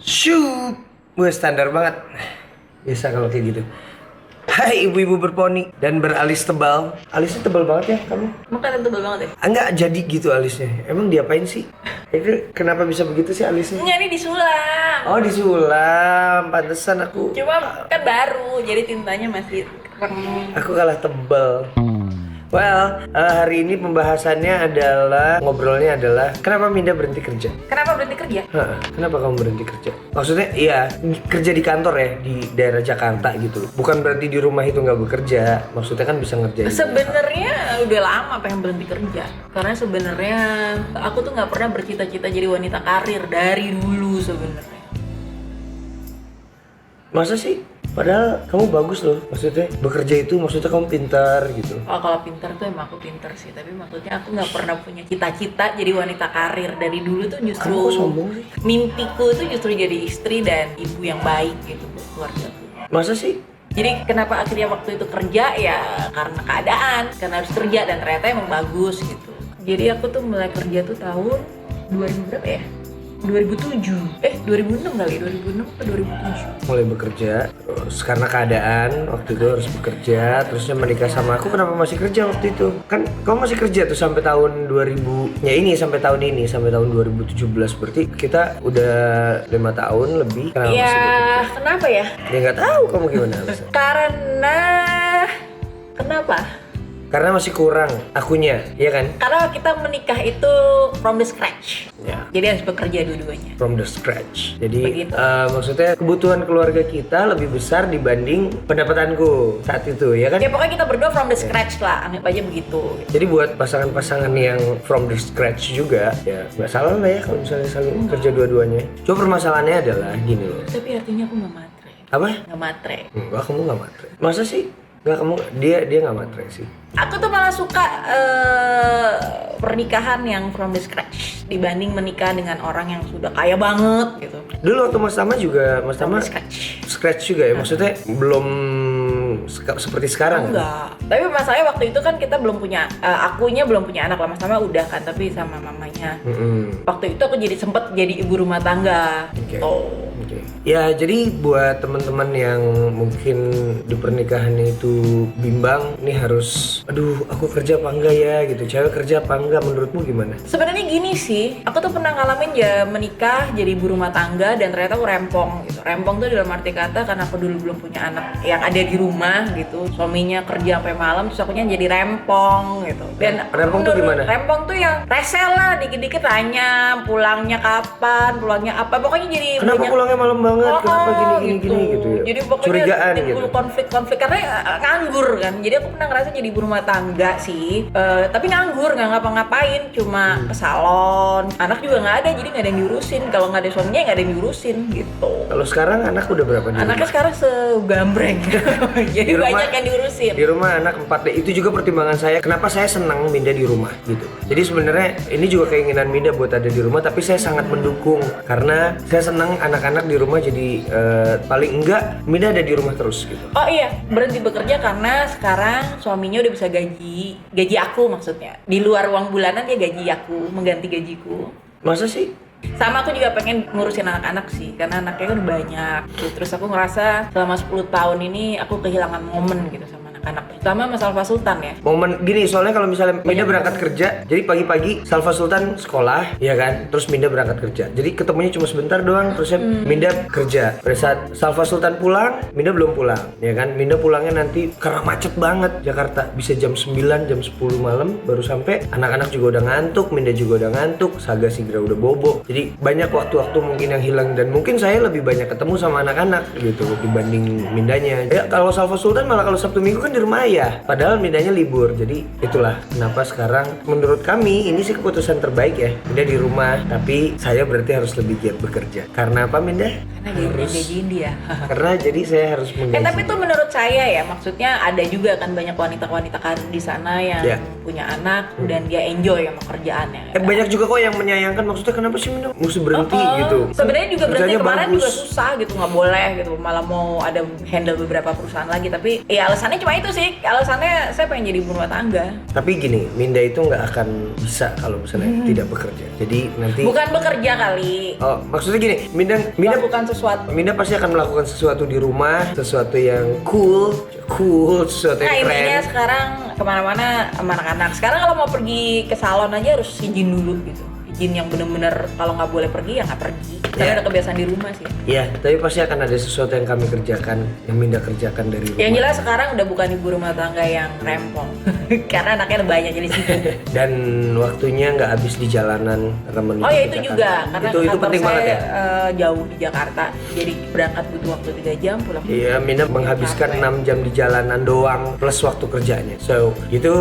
Shoot, gue standar banget. Biasa kalau kayak gitu. Hai ibu-ibu berponi dan beralis tebal. Alisnya tebal banget ya kamu? Emang kalian tebel banget ya? Enggak jadi gitu alisnya. Emang diapain sih? Itu kenapa bisa begitu sih alisnya? Enggak, ini disulam. Oh disulam, pantesan aku. Cuma kan baru, jadi tintanya masih keren. Aku kalah tebal. Well, hari ini pembahasannya adalah ngobrolnya adalah kenapa Minda berhenti kerja? Kenapa berhenti kerja? Kenapa kamu berhenti kerja? Maksudnya iya kerja di kantor ya di daerah Jakarta gitu. Bukan berarti di rumah itu nggak bekerja. Maksudnya kan bisa ngerjain. Sebenarnya udah lama pengen berhenti kerja. Karena sebenarnya aku tuh nggak pernah bercita-cita jadi wanita karir dari dulu sebenarnya. Masa sih? Padahal kamu bagus loh, maksudnya bekerja itu maksudnya kamu pintar gitu. Oh, kalau pintar tuh emang aku pintar sih, tapi maksudnya aku nggak pernah punya cita-cita jadi wanita karir dari dulu tuh justru. Kamu kok sombong sih? Mimpiku tuh justru jadi istri dan ibu yang baik gitu buat keluargaku. Masa sih? Jadi kenapa akhirnya waktu itu kerja ya karena keadaan, karena harus kerja dan ternyata emang bagus gitu. Jadi aku tuh mulai kerja tuh tahun 2000 berapa ya? 2007, 2006 kali, 2006 atau 2007. Mulai bekerja, terus karena keadaan waktu itu harus bekerja, terusnya menikah sama aku. Kenapa masih kerja waktu itu? Kan kamu masih kerja tuh sampai tahun 2000, ya ini sampai tahun 2017, berarti kita udah 5 tahun lebih. Kenapa masih Ya bekerja? kenapa ya? Ya nggak tahu kamu gimana alasan. Karena kenapa? Karena masih kurang akunya, iya kan? Karena kita menikah itu from the scratch. Ya. Jadi harus bekerja dua-duanya. From the scratch. Jadi Begitu. maksudnya kebutuhan keluarga kita lebih besar dibanding pendapatanku saat itu, ya kan? Ya pokoknya kita berdua from the scratch lah, anggap aja begitu. Jadi buat pasangan-pasangan yang from the scratch juga, ya nggak salah lah ya kalau misalnya saling kerja dua-duanya. Cuma permasalahannya adalah gini loh. Tapi artinya aku nggak matre. Apa? Nggak matre. Enggak, kamu nggak matre. Masa sih? Enggak, kamu dia nggak matre sih. Aku tuh malah suka pernikahan yang from the scratch dibanding menikah dengan orang yang sudah kaya banget gitu. Dulu waktu Mas Tama juga, Mas From Tama the scratch. scratch juga ya, maksudnya belum seperti sekarang kan? Enggak. Tapi masalahnya waktu itu kan kita belum punya, akunya belum punya anak lah, Mas Tama udah kan, tapi sama mamanya. Waktu itu aku sempet jadi ibu rumah tangga. Oke. Gitu. Oke. Ya jadi buat teman-teman yang mungkin di pernikahan itu bimbang, nih harus, aduh aku kerja apa enggak ya gitu, cewek kerja apa enggak, menurutmu gimana? Sebenarnya gini sih, aku tuh pernah ngalamin ya menikah jadi ibu rumah tangga dan ternyata aku rempong gitu. Rempong tuh dalam arti kata karena aku dulu belum punya anak yang ada di rumah gitu. Suaminya kerja sampai malam, terus akunya jadi rempong gitu. Dan Rempong tuh gimana? Rempong tuh yang resel lah, dikit-dikit tanya pulangnya kapan, pulangnya apa. Pokoknya jadi Kenapa banyak pulangnya malam banget? Kenapa gini gitu ya? Jadi pokoknya Curigaan timbul gitu. konflik karena nganggur kan. Jadi aku pernah ngerasa jadi ibu rumah tangga sih, tapi nganggur, nggak ngapa-ngapain, cuma ke salon. Anak juga nggak ada, jadi nggak ada yang diurusin. Kalau nggak ada suaminya nggak ada yang diurusin gitu. Kalau sekarang anak udah berapa nih? Anaknya sekarang segambreng, jadi Di rumah- banyak yang diurusin. Di rumah anak 4 deh. Itu juga pertimbangan saya kenapa saya senang Minda di rumah gitu. Jadi sebenarnya ini juga keinginan Minda buat ada di rumah, tapi saya sangat mendukung karena saya senang anak-anak di rumah, jadi paling enggak Minda ada di rumah terus gitu. Oh iya, berhenti bekerja karena sekarang suaminya udah bisa gaji aku maksudnya. Di luar uang bulanan dia gaji aku, mengganti gajiku. Masa sih? Sama aku juga pengen ngurusin anak-anak sih, karena anaknya kan banyak gitu. Terus aku ngerasa selama 10 tahun ini aku kehilangan momen gitu sama anak-anak, terutama sama Salva Sultan ya. Momen gini, soalnya kalau misalnya Minda berangkat kerja, jadi pagi-pagi Salva Sultan sekolah, ya kan? Terus Minda berangkat kerja. Jadi ketemunya cuma sebentar doang, terusnya Minda kerja. Pada saat Salva Sultan pulang, Minda belum pulang, ya kan? Minda pulangnya nanti karena macet banget Jakarta, bisa jam 9, jam 10 malam baru sampai. Anak-anak juga udah ngantuk, Minda juga udah ngantuk, Saga Sigra udah bobo. Jadi banyak waktu-waktu mungkin yang hilang, dan mungkin saya lebih banyak ketemu sama anak-anak gitu dibanding Mindanya. Ya kalau Salva Sultan malah kalau Sabtu Minggu kan di rumah ya, padahal Mindanya libur. Jadi itulah kenapa sekarang menurut kami ini sih keputusan terbaik ya, Minda di rumah, tapi saya berarti harus lebih giat bekerja. Karena apa Minda? Karena gajiin dia. Karena jadi saya harus menggaji. Tapi tuh menurut saya ya, maksudnya ada juga kan banyak wanita-wanita karir di sana yang Ya. punya anak dan dia enjoy sama kerjaannya. Banyak juga kok yang menyayangkan, maksudnya kenapa sih Minda mesti berhenti gitu. Sebenarnya juga berhenti Kerjanya kemarin bagus. juga susah gitu, nggak boleh gitu, malah mau ada handle beberapa perusahaan lagi, tapi ya alasannya cuma itu itu sih alasannya saya pengen jadi ibu rumah tangga. Tapi gini, Minda itu nggak akan bisa kalau misalnya tidak bekerja. Jadi nanti Bukan bekerja kali. Oh, maksudnya gini, Minda Melakukan sesuatu. Minda pasti akan melakukan sesuatu di rumah, sesuatu yang cool, sesuatu Nah yang intinya keren. sekarang kemana-mana sama anak-anak. Sekarang kalau mau pergi ke salon aja harus izin dulu gitu. Izin yang bener-bener kalau nggak boleh pergi ya nggak pergi. Karena Ya. udah kebiasaan di rumah sih. Ya, tapi pasti akan ada sesuatu yang kami kerjakan, yang Minda kerjakan dari rumah. Yang jelas sekarang udah bukan ibu rumah tangga yang rempong. Karena anaknya udah banyak jadi sibuk. Dan waktunya nggak habis di jalanan karena menuju Oh ya ke itu Jakarta. juga karena itu kantor penting saya banget ya. jauh di Jakarta. Jadi berangkat butuh waktu 3 jam, pulang. Iya, Minda menghabiskan 6 jam di jalanan doang plus waktu kerjanya. So, itu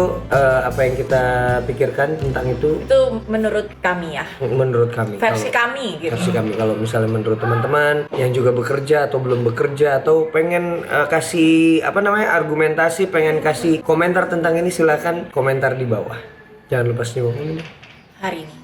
apa yang kita pikirkan tentang itu Itu menurut kami ya. menurut kami. Versi Kalau- kami gitu. versi kami. Kalau misalnya menurut teman-teman yang juga bekerja atau belum bekerja atau pengen kasih apa namanya argumentasi, pengen kasih komentar tentang ini, silakan komentar di bawah. Jangan lupa senyum. Hari ini.